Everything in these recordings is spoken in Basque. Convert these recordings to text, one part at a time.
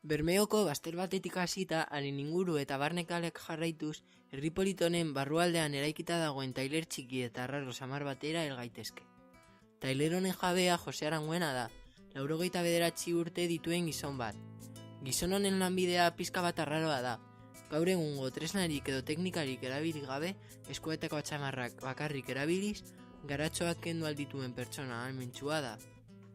Bermeoko bazter batetik hasita, haren inguru eta barne kaleak jarraituz, herri polit honen barrualdean eraikita dagoen tailer txiki eta arraro samar batera hel gaitezke. Tailer honen jabea Jose Aranguena da, 89 urte dituen gizon bat. Gizon honen lanbidea pizka bat arraroa da. Gaur egungo tresnarik edo teknikarik erabili gabe, eskuetako atxamarrak bakarrik erabiliz, garatxoak kendu aldituen pertsona ahalmentsua da.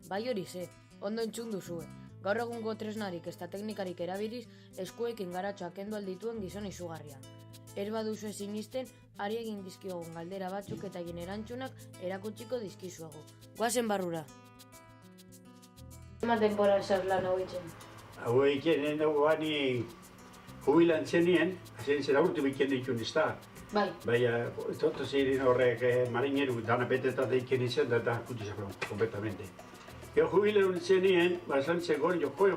Bai hori ze, ondo entzun duzue. Gaur egungo tresnarik eta teknikarik erabiliz, eskuekin garatxoak kendu aldituen gizon izugarria. Ez baduzu sinisten, ari egin dizkiogun galdera batzuk eta egin erantzunak erakutsiko dizkizuago. Goazen barrura. Ema denbora esaz lan hau itzen? Hau egiten dugu bani jubilantzen nien, zera urte biken ditun ez da. Bai. Baina, toto ziren horrek marineru dana betetat eiken izan da eta kutizako completamente. Yo jubilero nintzen nien, esan zegoen, yo voy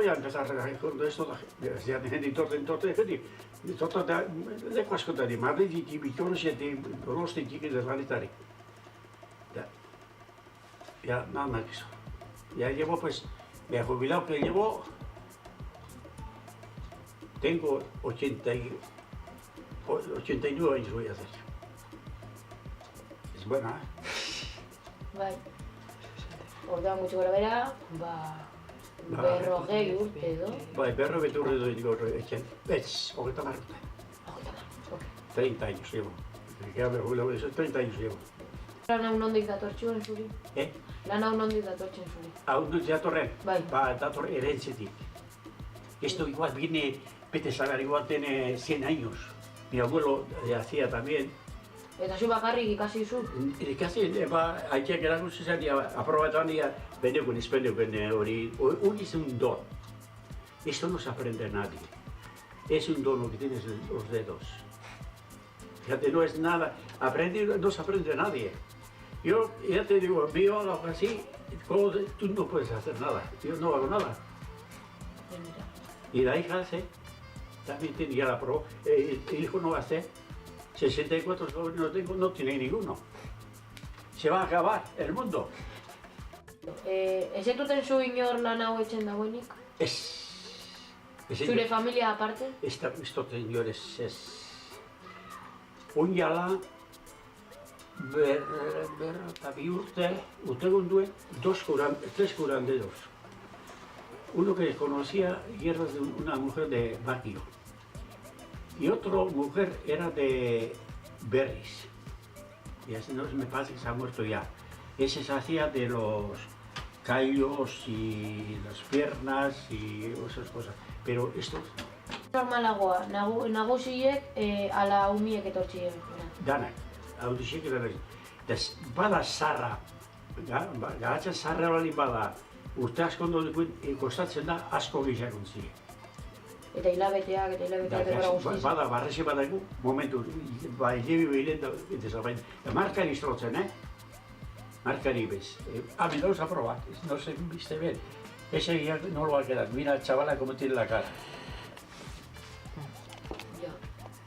a empezar con esto, ya gente entorte, leku askotari, Madridik, Vitoria, Donostik, deslanetari. Ya, nada más que eso. Ya llevo, pues, me he jubilado, que llevo, tengo 89 años voy a hacer. Es buena, Bai. Orduan gutxi gora bera, berrogei urte edo. Bai, berrogei urte edo etxen. Hogeita mar urte. 30 años llevo. Ya me jubilado eso, 30 años llevo. Lan hau nondik datortxuen zuri? Lan hau nondik datortzen zuri? Hau nondik datorren? Bai. Dator herentzetik. Esto igual viene, Pete Sagar igual tiene 100 años. Mi abuelo hacía también. Eta zu bakarrik ikasi zu? Ikasi, haitek erakusi zen, aprobatan benekun hori es un don. Esto no se aprende a nadie. Es un don lo que tienes en los dedos. Fíjate, no es nada. Aprender no se aprende a nadie. Yo ya te digo, yo hago así, tú no puedes hacer nada. Yo no hago nada. Y la hija hace, también tiene, ya la probó. El hijo no va a hacer. 64 sobrinos no tiene ninguno. Se va a acabar el mundo. Ez etuten zu inor lan hau etxen dagoenik? Zure familia aparte? Estos señores es... Oinala, berrotabi urte gunduen, tres curanderos. Uno que conocía hierbas de una mujer de Baquio. Y otra mujer era de Berris. Y así no me parece que se ha muerto ya. Ese se hacía de los callos y las piernas y esas cosas. Pero estos... Normalagoa, nagusiek ala umiek etortxien. Danak, audiziek etortxien. Bada zarra, garatza zarra bali bada, urte asko ondo kostatzen da asko gehiagontzie. Eta hilabeteak egora guztiz. Bada, barrezi badago, momentu, hilebi behilen da, markari iztrotzen, markari bez. Hemen dauz aprobat, no se viste bien. Ese ya no lo va a quedar, mira al chavala como tiene la cara.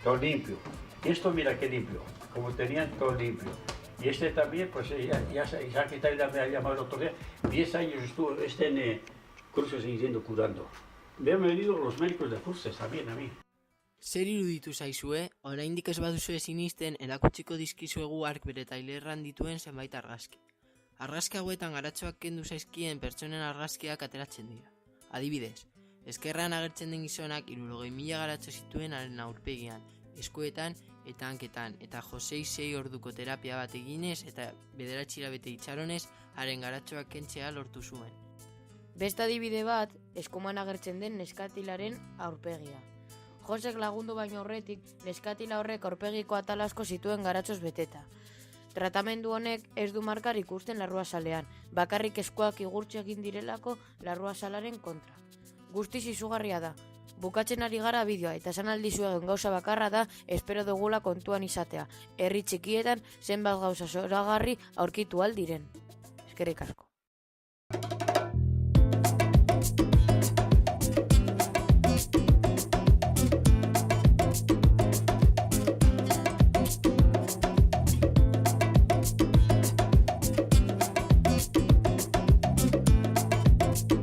Todo limpio. Y esto mira qué limpio, como tenían todo limpio. Y este también, pues ya se ha quitado y me ha llamado el otro día. 10 años estuvo en cursos yendo curando. Me han venido los médicos de cursos también a mí. Zer iruditu zaizue, oraindik ez baduzue sinisten erakutsiko dizkizuegu hark bere tailerran dituen zenbait argazki. Argazki hauetan garatxoak kendu zaizkien pertsonen argazkiak ateratzen dira. Adibidez, ezkerran agertzen den gizonak 60.000 garatxo zituen haren aurpegian, eskuetan eta hanketan, eta Josei 6 orduko terapia bat eginez eta 9 hilabete itxaronez haren garatxoak kentzea lortu zuen. Beste adibide bat, eskuman agertzen den neskatilaren aurpegia. Josek lagundu baino horretik, neskatila horrek aurpegiko atal asko zituen garatxoz beteta. Tratamendu honek ez du markar ikusten larruazalean, bakarrik eskuak igurtxe egin direlako larruazalaren kontra. Guztiz izugarria da. Bukatzen ari gara bideoa eta esan aldizuegen gauza bakarra da espero dugula kontuan izatea. Herri txikietan zenbat gauza zoragarri aurkitu aldiren. Eskerrik asko.